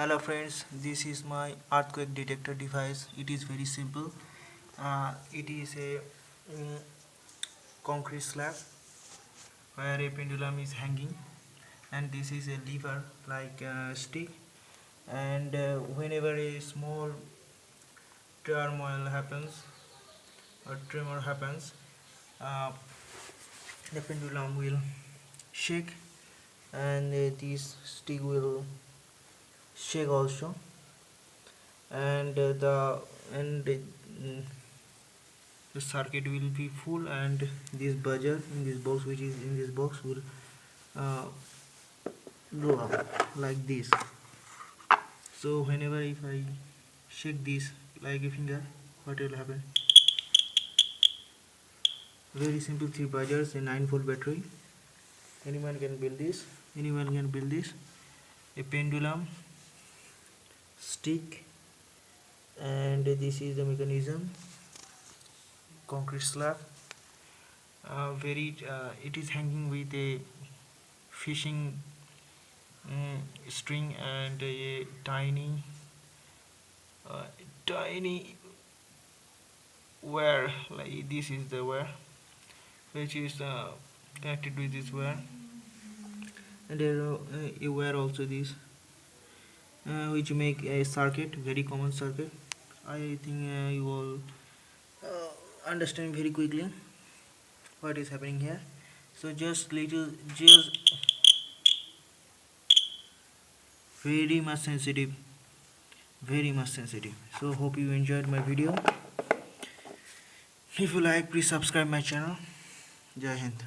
Hello friends, this is my earthquake detector device. It is very simple. It is a concrete slab where a pendulum is hanging, and this is a lever like a stick. And whenever a small turmoil happens or tremor happens, uh, the pendulum will shake, and this stick will shake also, and the circuit will be full, and this buzzer in this box, which is in this box, will uh, go up like this. So whenever if I shake this like a finger, what will happen? Very simple, three buzzers, a 9-volt battery. Anyone can build this a pendulum stick, and this is the mechanism. Concrete slab, very it is hanging with a fishing string, and a uh, tiny wire. Like this is the wire which is connected with this wire, and there a wire also this, which make a circuit, very common circuit. I think you all understand very quickly what is happening here. So just very much sensitive, very much sensitive. So hope you enjoyed my video. If you like, please subscribe my channel. Jai Hind.